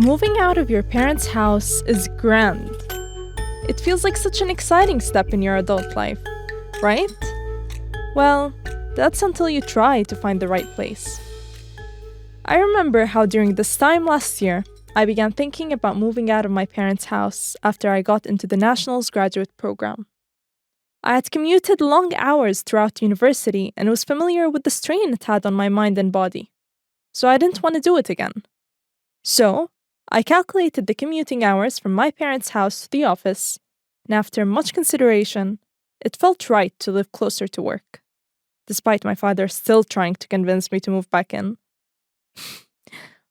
Moving out of your parents' house is grand. It feels like such an exciting step in your adult life, right? Well, that's until you try to find the right place. I remember how during this time last year, I began thinking about moving out of my parents' house after I got into the Nationals graduate program. I had commuted long hours throughout university and was familiar with the strain it had on my mind and body, so I didn't want to do it again. So, I calculated the commuting hours from my parents' house to the office, and after much consideration, it felt right to live closer to work, despite my father still trying to convince me to move back in.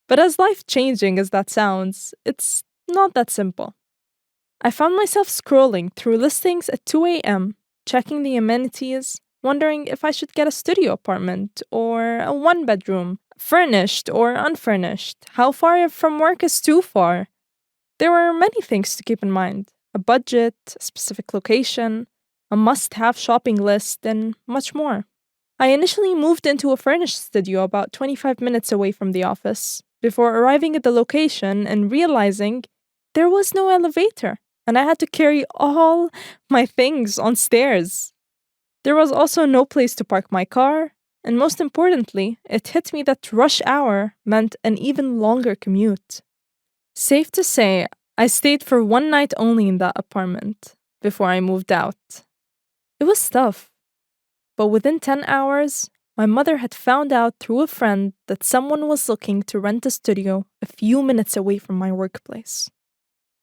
But as life-changing as that sounds, it's not that simple. I found myself scrolling through listings at 2 a.m., checking the amenities, wondering if I should get a studio apartment or a one-bedroom, furnished or unfurnished, how far from work is too far. There were many things to keep in mind: a budget, a specific location, a must-have shopping list, and much more. I initially moved into a furnished studio about 25 minutes away from the office, before arriving at the location and realizing there was no elevator, and I had to carry all my things on stairs. There was also no place to park my car, and most importantly, it hit me that rush hour meant an even longer commute. Safe to say, I stayed for one night only in that apartment before I moved out. It was tough, but within 10 hours, my mother had found out through a friend that someone was looking to rent a studio a few minutes away from my workplace.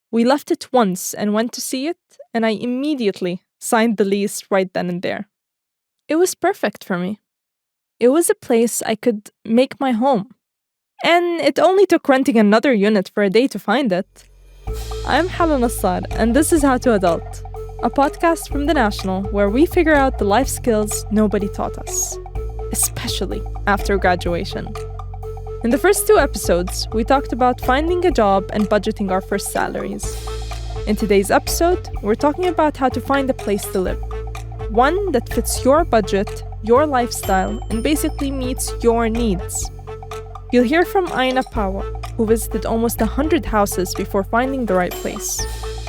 We left it once and went to see it, and I immediately signed the lease right then and there. It was perfect for me. It was a place I could make my home. And it only took renting another unit for a day to find it. I'm Hala Nasar, and this is How to Adult, a podcast from The National where we figure out the life skills nobody taught us, especially after graduation. In the first 2 episodes, we talked about finding a job and budgeting our first salaries. In today's episode, we're talking about how to find a place to live. One that fits your budget, your lifestyle, and basically meets your needs. You'll hear from Aaina Pahwa, who visited almost 100 houses before finding the right place.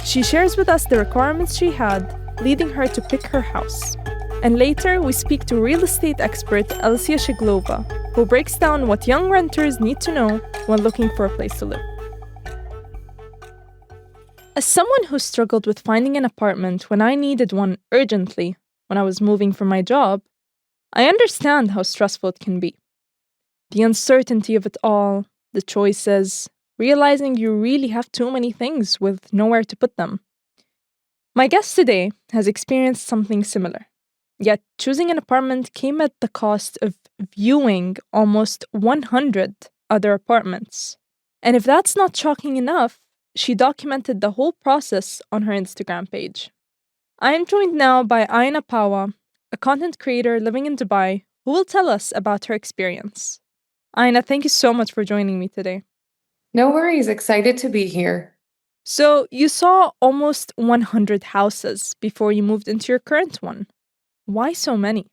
She shares with us the requirements she had, leading her to pick her house. And later, we speak to real estate expert Alessia Sheglova, who breaks down what young renters need to know when looking for a place to live. As someone who struggled with finding an apartment when I needed one urgently when I was moving for my job, I understand how stressful it can be. The uncertainty of it all, the choices, realizing you really have too many things with nowhere to put them. My guest today has experienced something similar. Yet choosing an apartment came at the cost of viewing almost 100 other apartments. And if that's not shocking enough, she documented the whole process on her Instagram page. I am joined now by Aaina Pahwa, a content creator living in Dubai, who will tell us about her experience. Aaina, thank you so much for joining me today. No worries, excited to be here. So you saw almost 100 houses before you moved into your current one. Why so many?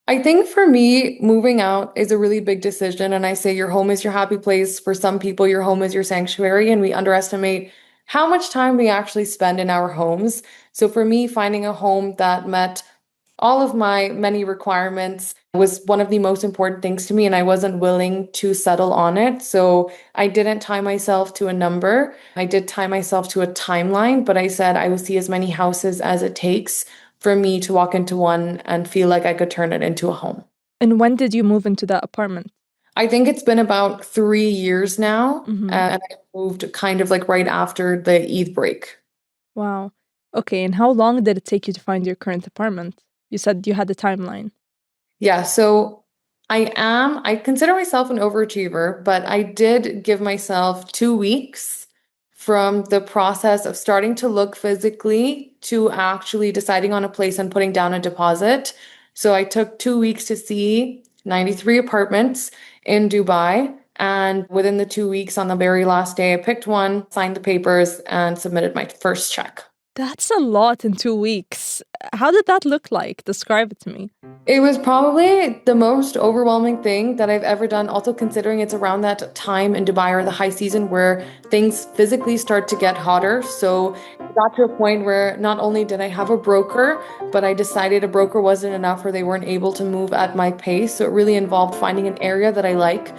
I think for me, moving out is a really big decision. And I say your home is your happy place. For some people, your home is your sanctuary. And we underestimate how much time we actually spend in our homes. So for me, finding a home that met all of my many requirements was one of the most important things to me. And I wasn't willing to settle on it. So I didn't tie myself to a number. I did tie myself to a timeline, but I said I will see as many houses as it takes for me to walk into one and feel like I could turn it into a home. And when did you move into that apartment? I think it's been about 3 years now. And I moved kind of like right after the Eid break. Wow. Okay, and how long did it take you to find your current apartment? You said you had a timeline. Yeah, so I consider myself an overachiever, but I did give myself 2 weeks from the process of starting to look physically to actually deciding on a place and putting down a deposit. So I took 2 weeks to see 93 apartments in Dubai. And within the 2 weeks, on the very last day, I picked one, signed the papers, and submitted my first check. That's a lot in 2 weeks. How did that look like? Describe it to me. It was probably the most overwhelming thing that I've ever done, also considering it's around that time in Dubai or the high season where things physically start to get hotter. So it got to a point where not only did I have a broker, but I decided a broker wasn't enough or they weren't able to move at my pace. So it really involved finding an area that I like,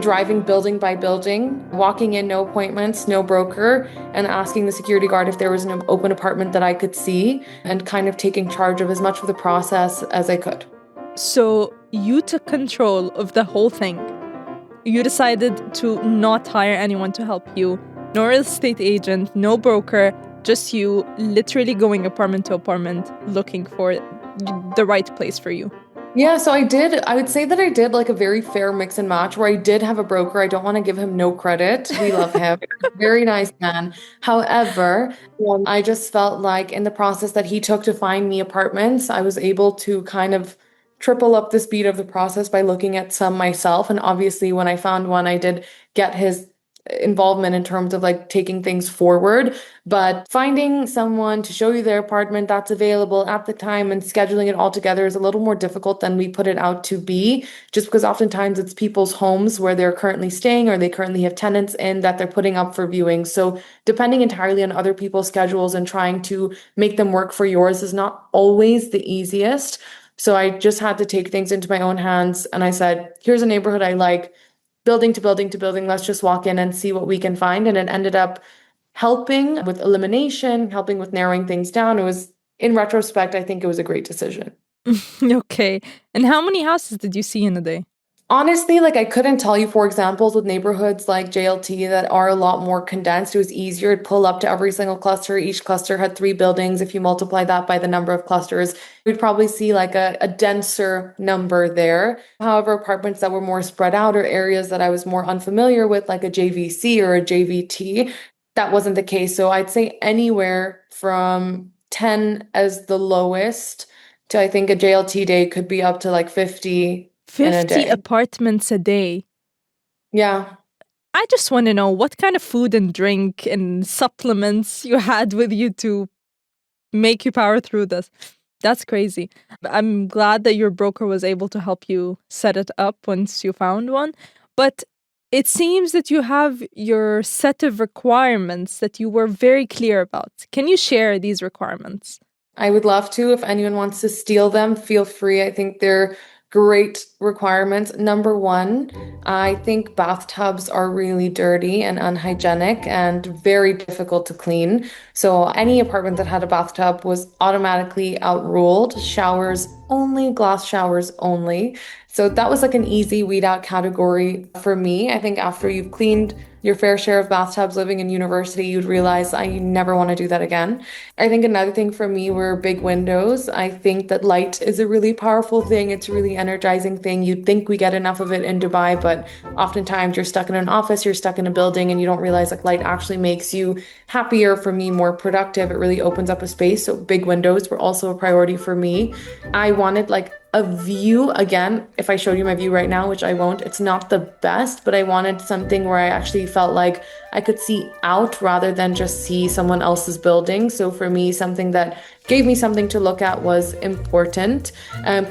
driving building by building, walking in, no appointments, no broker, and asking the security guard if there was an open apartment that I could see, and kind of taking charge of as much of the process as I could. So you took control of the whole thing. You decided to not hire anyone to help you, no real estate agent, no broker, just you literally going apartment to apartment looking for the right place for you. Yeah, so I would say that I did like a very fair mix and match where I did have a broker. I don't want to give him no credit. We love him. Very nice man. However, I just felt like in the process that he took to find me apartments, I was able to kind of triple up the speed of the process by looking at some myself. And obviously, when I found one, I did get his involvement in terms of like taking things forward, but finding someone to show you their apartment that's available at the time and scheduling it all together is a little more difficult than we put it out to be, just because oftentimes it's people's homes where they're currently staying or they currently have tenants in that they're putting up for viewing. So depending entirely on other people's schedules and trying to make them work for yours is not always the easiest. So I just had to take things into my own hands and I said, here's a neighborhood I like, building to building to building. Let's just walk in and see what we can find. And it ended up helping with elimination, helping with narrowing things down. It was, in retrospect, I think it was a great decision. Okay. And how many houses did you see in a day? Honestly, like I couldn't tell you for examples with neighborhoods like JLT that are a lot more condensed. It was easier to pull up to every single cluster. Each cluster had 3 buildings. If you multiply that by the number of clusters, we'd probably see like a denser number there. However, apartments that were more spread out or areas that I was more unfamiliar with, like a JVC or a JVT, that wasn't the case. So I'd say anywhere from 10 as the lowest to I think a JLT day could be up to like 50 in a 50 day. apartments a day. Yeah. I just want to know what kind of food and drink and supplements you had with you to make you power through this. That's crazy. I'm glad that your broker was able to help you set it up once you found one. But it seems that you have your set of requirements that you were very clear about. Can you share these requirements? I would love to. If anyone wants to steal them, feel free. I think they're great requirements. Number one, I think bathtubs are really dirty and unhygienic and very difficult to clean. So any apartment that had a bathtub was automatically outruled. Showers only, glass showers only. So that was like an easy weed out category for me. I think after you've cleaned your fair share of bathtubs living in university, you'd realize I never want to do that again. I think another thing for me were big windows. I think that light is a really powerful thing. It's a really energizing thing. You'd think we get enough of it in Dubai, but oftentimes you're stuck in an office, you're stuck in a building, and you don't realize like light actually makes you happier, for me, more productive. It really opens up a space. So big windows were also a priority for me. I wanted like a view. Again, if I showed you my view right now, which I won't, it's not the best, but I wanted something where I actually felt like I could see out rather than just see someone else's building. So for me, something that gave me something to look at was important.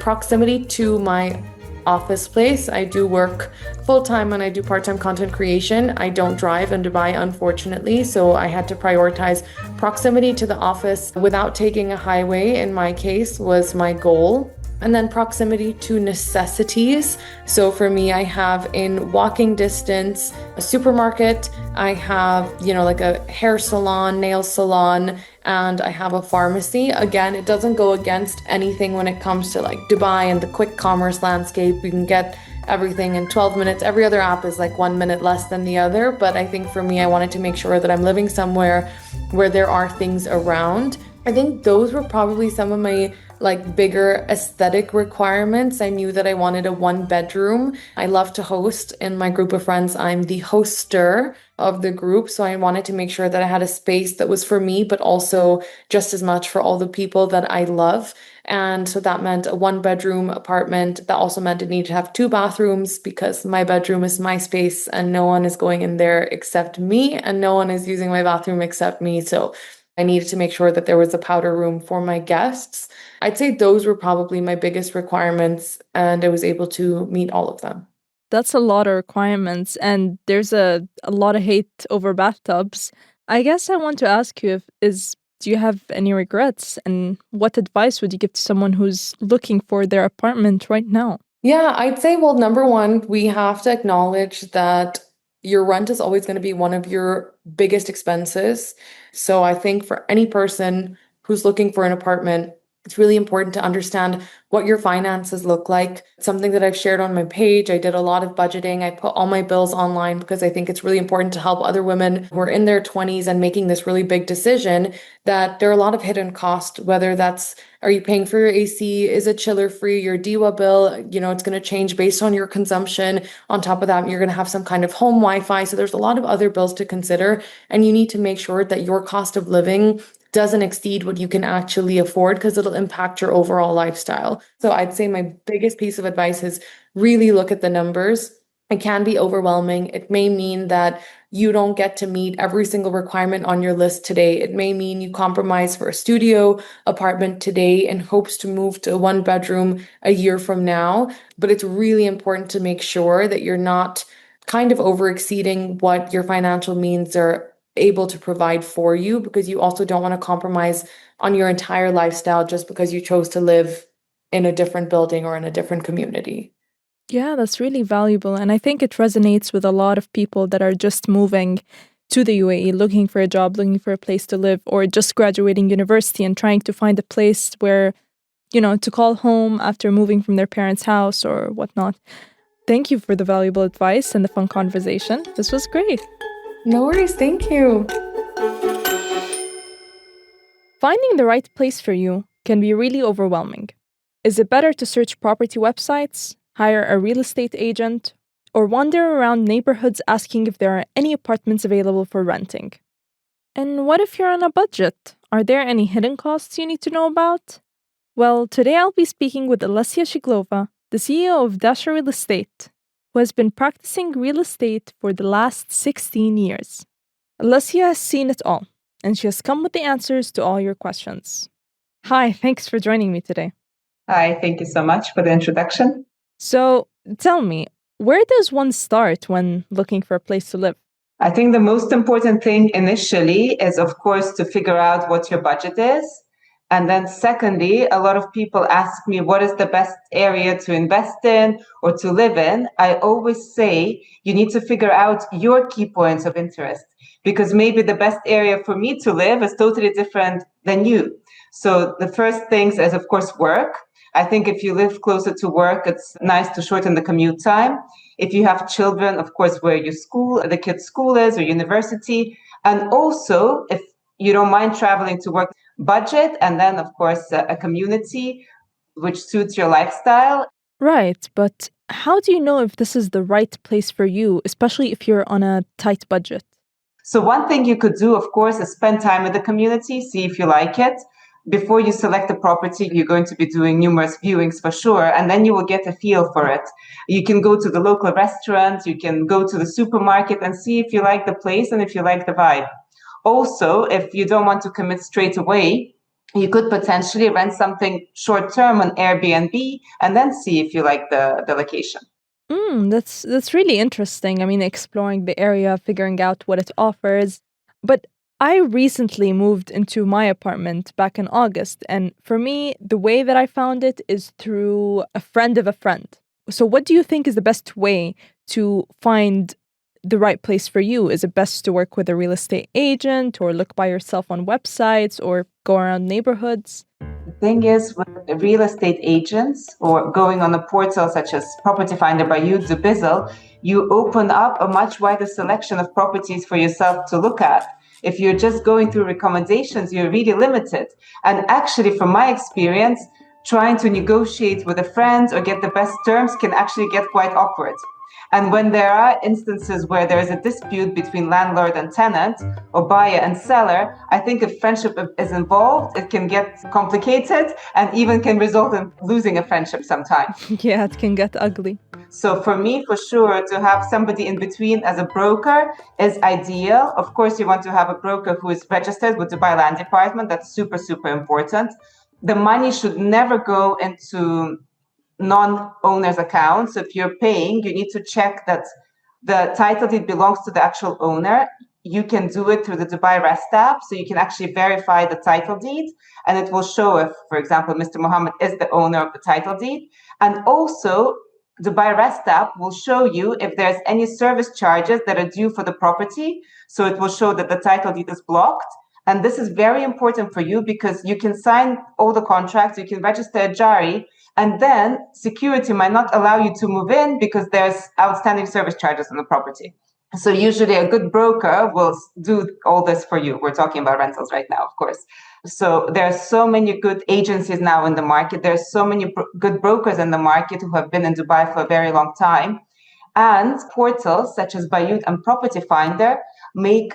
Proximity to my office place. I do work full-time and I do part-time content creation. I don't drive in Dubai, unfortunately, so I had to prioritize proximity to the office without taking a highway, in my case, was my goal. And then proximity to necessities. So for me, I have in walking distance a supermarket, I have, like a hair salon, nail salon, and I have a pharmacy. Again, it doesn't go against anything when it comes to like Dubai and the quick commerce landscape. You can get everything in 12 minutes. Every other app is like 1 minute less than the other. But I think for me, I wanted to make sure that I'm living somewhere where there are things around. I think those were probably some of my like bigger aesthetic requirements. I knew that I wanted a 1 bedroom. I love to host. In my group of friends, I'm the hoster of the group. So I wanted to make sure that I had a space that was for me, but also just as much for all the people that I love. And so that meant a 1 bedroom apartment. That also meant it needed to have 2 bathrooms because my bedroom is my space and no one is going in there except me and no one is using my bathroom except me. So I needed to make sure that there was a powder room for my guests. I'd say those were probably my biggest requirements, and I was able to meet all of them. That's a lot of requirements, and there's a lot of hate over bathtubs. I guess I want to ask you do you have any regrets, and what advice would you give to someone who's looking for their apartment right now? Yeah, I'd say, well, number one, we have to acknowledge that your rent is always going to be one of your biggest expenses. So I think for any person who's looking for an apartment, it's really important to understand what your finances look like. It's something that I've shared on my page. I did a lot of budgeting. I put all my bills online because I think it's really important to help other women who are in their 20s and making this really big decision, that there are a lot of hidden costs, whether that's, are you paying for your AC? Is it chiller free? Your DEWA bill, it's going to change based on your consumption. On top of that, you're going to have some kind of home Wi-Fi. So there's a lot of other bills to consider, and you need to make sure that your cost of living doesn't exceed what you can actually afford, because it'll impact your overall lifestyle. So I'd say my biggest piece of advice is really look at the numbers. It can be overwhelming. It may mean that you don't get to meet every single requirement on your list today. It may mean you compromise for a studio apartment today in hopes to move to a 1 bedroom a year from now. But it's really important to make sure that you're not kind of over exceeding what your financial means are able to provide for you, because you also don't want to compromise on your entire lifestyle just because you chose to live in a different building or in a different community. Yeah, that's really valuable. And I think it resonates with a lot of people that are just moving to the UAE, looking for a job, looking for a place to live, or just graduating university and trying to find a place where, to call home after moving from their parents' house or whatnot. Thank you for the valuable advice and the fun conversation. This was great. No worries. Thank you. Finding the right place for you can be really overwhelming. Is it better to search property websites, hire a real estate agent, or wander around neighborhoods asking if there are any apartments available for renting? And what if you're on a budget? Are there any hidden costs you need to know about? Well, today I'll be speaking with Alessia Sheglova, the CEO of Dacha Real Estate, who has been practicing real estate for the last 16 years. Alessia has seen it all, and she has come with the answers to all your questions. Hi, thanks for joining me today. Hi, thank you so much for the introduction. So, tell me, where does one start when looking for a place to live? I think the most important thing initially is, of course, to figure out what your budget is. And then secondly, a lot of people ask me, what is the best area to invest in or to live in? I always say you need to figure out your key points of interest, because maybe the best area for me to live is totally different than you. So the first things is, of course, work. I think if you live closer to work, it's nice to shorten the commute time. If you have children, of course, where the kid's school is or university. And also, if you don't mind traveling to work, budget, and then, of course, a community which suits your lifestyle. Right, but how do you know if this is the right place for you, especially if you're on a tight budget? So one thing you could do, of course, is spend time with the community, see if you like it. Before you select a property, you're going to be doing numerous viewings for sure, and then you will get a feel for it. You can go to the local restaurant, you can go to the supermarket and see if you like the place and if you like the vibe. Also, if you don't want to commit straight away, you could potentially rent something short-term on Airbnb and then see if you like the location. That's really interesting. I mean, exploring the area, figuring out what it offers. But I recently moved into my apartment back in August, and for me, the way that I found it is through a friend of a friend. So what do you think is the best way to find the right place for you? Is it best to work with a real estate agent, or look by yourself on websites, or go around neighborhoods? The thing is, with real estate agents or going on a portal such as Property Finder by you, Dubizzle, you open up a much wider selection of properties for yourself to look at. If you're just going through recommendations, you're really limited. And actually, from my experience, trying to negotiate with a friend or get the best terms can actually get quite awkward. And when there are instances where there is a dispute between landlord and tenant or buyer and seller, I think if friendship is involved, it can get complicated and even can result in losing a friendship sometimes. Yeah, it can get ugly. So for me, for sure, to have somebody in between as a broker is ideal. Of course, you want to have a broker who is registered with Dubai Land Department. That's super, super important. The money should never go into non-owner's account. So if you're paying, you need to check that the title deed belongs to the actual owner. You can do it through the Dubai Rest app. So you can actually verify the title deed and it will show if, for example, Mr. Mohammed is the owner of the title deed. And also Dubai Rest app will show you if there's any service charges that are due for the property. So it will show that the title deed is blocked. And this is very important for you because you can sign all the contracts, you can register a jari, and then security might not allow you to move in because there's outstanding service charges on the property. So usually a good broker will do all this for you. We're talking about rentals right now, of course. So there are so many good agencies now in the market. There's so many good brokers in the market who have been in Dubai for a very long time. And portals such as Bayut and Property Finder make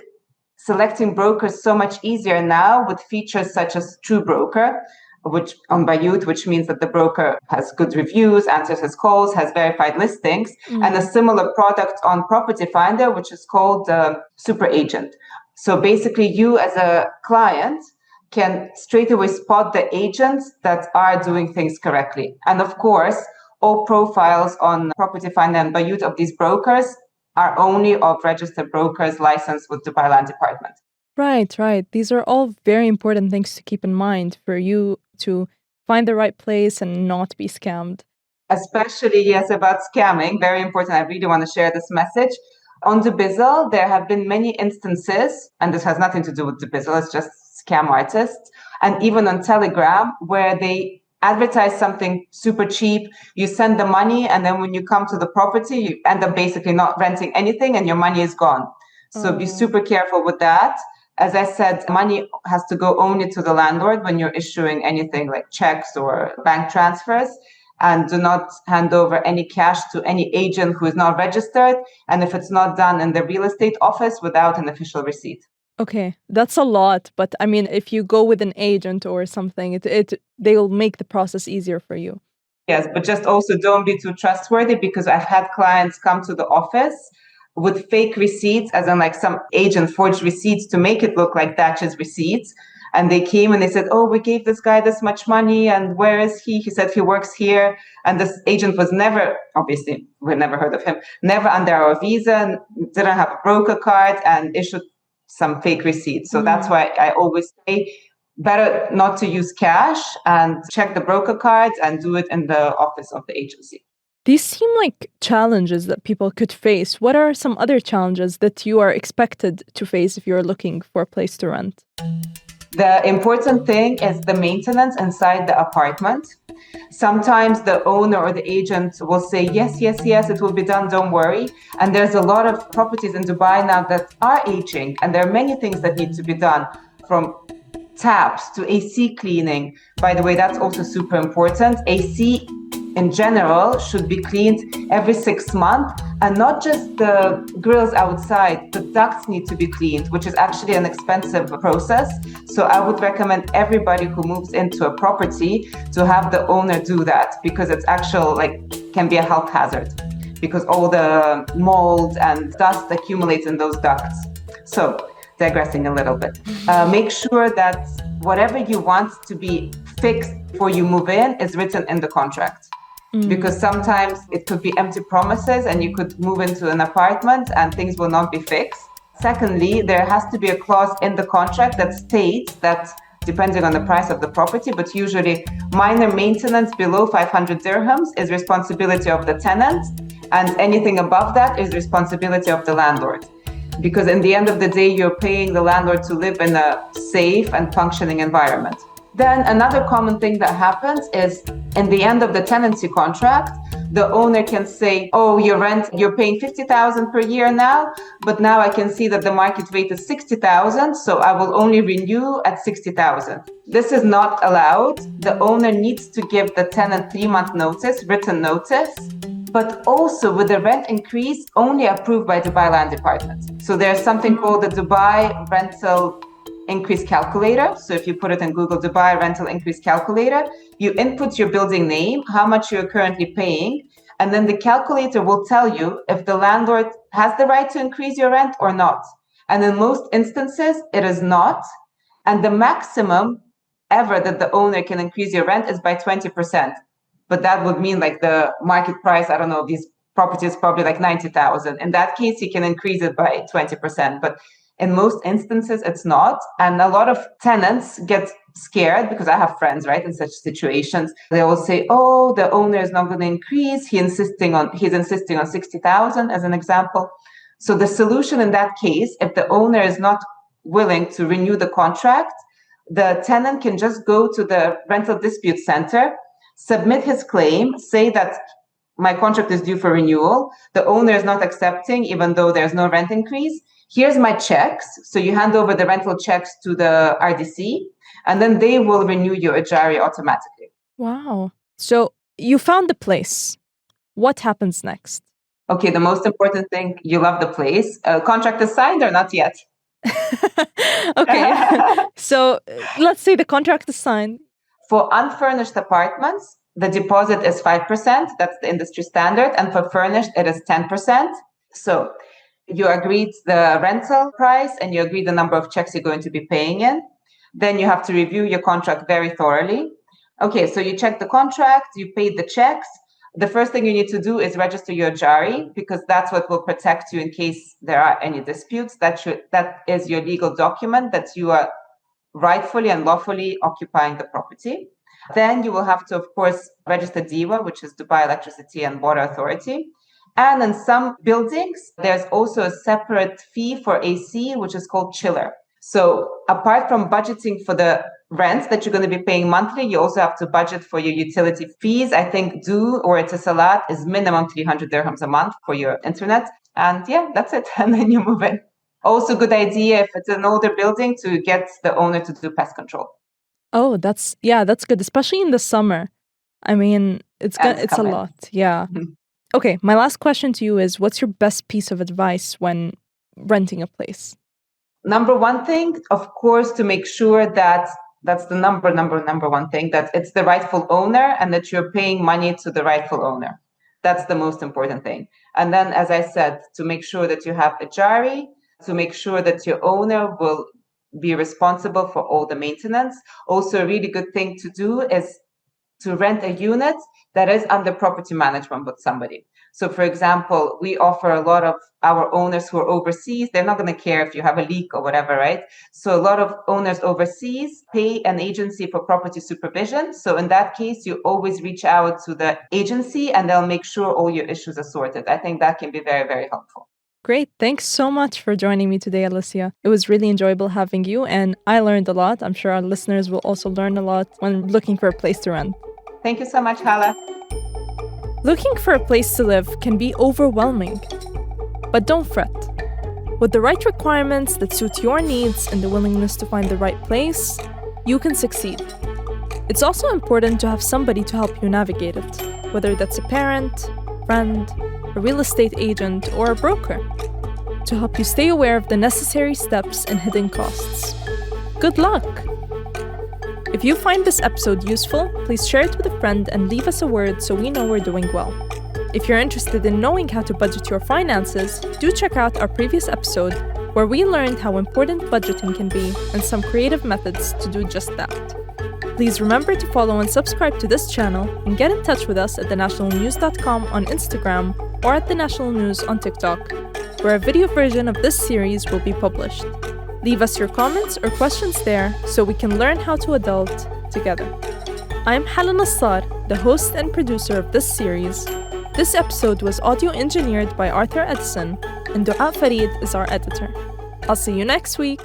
selecting brokers so much easier now with features such as True Broker, which on Bayut, which means that the broker has good reviews, answers his calls, has verified listings, and a similar product on Property Finder, which is called Super Agent. So basically, you as a client can straight away spot the agents that are doing things correctly. And of course, all profiles on Property Finder and Bayut of these brokers are only of registered brokers licensed with Dubai Land Department. Right. These are all very important things to keep in mind for you to find the right place and not be scammed. Especially, yes, about scamming. Very important. I really want to share this message. On Dubizzle, there have been many instances, and this has nothing to do with Dubizzle, it's just scam artists. And even on Telegram, where they advertise something super cheap, you send the money, and then when you come to the property, you end up basically not renting anything and your money is gone. So be super careful with that. As I said, money has to go only to the landlord when you're issuing anything like checks or bank transfers, and do not hand over any cash to any agent who is not registered. And if it's not done in the real estate office without an official receipt. Okay, that's a lot, but I mean, if you go with an agent or something, they'll make the process easier for you. Yes, but just also don't be too trustworthy, because I've had clients come to the office with fake receipts, as in like some agent forged receipts to make it look like Dacha's receipts. And they came and they said, oh, we gave this guy this much money. And where is he? He said he works here. And this agent was never, obviously, we've never heard of him, never under our visa, didn't have a broker card, and issued some fake receipts. So that's why I always say better not to use cash and check the broker cards and do it in the office of the agency. These seem like challenges that people could face. What are some other challenges that you are expected to face if you're looking for a place to rent? The important thing is the maintenance inside the apartment. Sometimes the owner or the agent will say, yes, it will be done, don't worry. And there's a lot of properties in Dubai now that are aging, and there are many things that need to be done, from taps to AC cleaning. By the way, that's also super important. AC in general should be cleaned every 6 months, and not just the grills outside, the ducts need to be cleaned, which is actually an expensive process. So I would recommend everybody who moves into a property to have the owner do that, because it's can be a health hazard, because all the mold and dust accumulates in those ducts. So digressing a little bit, make sure that whatever you want to be fixed before you move in is written in the contract. Because sometimes it could be empty promises and you could move into an apartment and things will not be fixed. Secondly, there has to be a clause in the contract that states that, depending on the price of the property, but usually minor maintenance below 500 dirhams is responsibility of the tenant, and anything above that is responsibility of the landlord. Because in the end of the day, you're paying the landlord to live in a safe and functioning environment. Then another common thing that happens is, in the end of the tenancy contract, the owner can say, oh, you're paying 50,000 per year now, but now I can see that the market rate is 60,000, so I will only renew at 60,000. This is not allowed. The owner needs to give the tenant 3-month notice, written notice, but also with the rent increase only approved by Dubai Land Department. So there's something called the Dubai Rental Increase Calculator. So if you put it in Google, Dubai Rental Increase Calculator, you input your building name, how much you're currently paying, and then the calculator will tell you if the landlord has the right to increase your rent or not. And in most instances, it is not. And the maximum ever that the owner can increase your rent is by 20%. But that would mean like the market price, I don't know, these properties probably like 90,000. In that case, you can increase it by 20%. But in most instances, it's not. And a lot of tenants get scared because I have friends, right, in such situations. They will say, oh, the owner is not going to increase. He's insisting on 60,000 as an example. So the solution in that case, if the owner is not willing to renew the contract, the tenant can just go to the rental dispute center, submit his claim, say that my contract is due for renewal. The owner is not accepting, even though there's no rent increase. Here's my checks. So you hand over the rental checks to the RDC, and then they will renew your Ijari automatically. Wow. So you found the place. What happens next? Okay, the most important thing, you love the place. Contract is signed or not yet? Okay. So let's say the contract is signed. For unfurnished apartments, the deposit is 5%. That's the industry standard. And for furnished, it is 10%. So you agreed the rental price and you agreed the number of checks you're going to be paying in. Then you have to review your contract very thoroughly. Okay, so you check the contract, you paid the checks. The first thing you need to do is register your Jari, because that's what will protect you in case there are any disputes. That is your legal document that you are rightfully and lawfully occupying the property. Then you will have to, of course, register DEWA, which is Dubai Electricity and Water Authority. And in some buildings, there's also a separate fee for AC, which is called chiller. So apart from budgeting for the rents that you're going to be paying monthly, you also have to budget for your utility fees. I think due or Etisalat is minimum 300 dirhams a month for your internet. And yeah, that's it. And then you move in. Also good idea if it's an older building to get the owner to do pest control. Oh, that's good, especially in the summer. I mean, it's a lot. Yeah. Mhm. Okay, my last question to you is, what's your best piece of advice when renting a place? Number one thing, of course, to make sure that that's the number one thing, that it's the rightful owner and that you're paying money to the rightful owner. That's the most important thing. And then, as I said, to make sure that you have a Jari, to make sure that your owner will be responsible for all the maintenance. Also, a really good thing to do is to rent a unit that is under property management with somebody. So, for example, we offer a lot of our owners who are overseas. They're not going to care if you have a leak or whatever, right? So a lot of owners overseas pay an agency for property supervision. So in that case, you always reach out to the agency and they'll make sure all your issues are sorted. I think that can be very, very helpful. Great. Thanks so much for joining me today, Alessia. It was really enjoyable having you, and I learned a lot. I'm sure our listeners will also learn a lot when looking for a place to rent. Thank you so much, Hala. Looking for a place to live can be overwhelming, but don't fret. With the right requirements that suit your needs and the willingness to find the right place, you can succeed. It's also important to have somebody to help you navigate it, whether that's a parent, friend, a real estate agent, or a broker, to help you stay aware of the necessary steps and hidden costs. Good luck! If you find this episode useful, please share it with a friend and leave us a word so we know we're doing well. If you're interested in knowing how to budget your finances, do check out our previous episode where we learned how important budgeting can be and some creative methods to do just that. Please remember to follow and subscribe to this channel and get in touch with us at thenationalnews.com on Instagram or at The National News on TikTok, where a video version of this series will be published. Leave us your comments or questions there so we can learn how to adult together. I'm Hala Nasar, the host and producer of this series. This episode was audio engineered by Arthur Edison, and Dua Farid is our editor. I'll see you next week.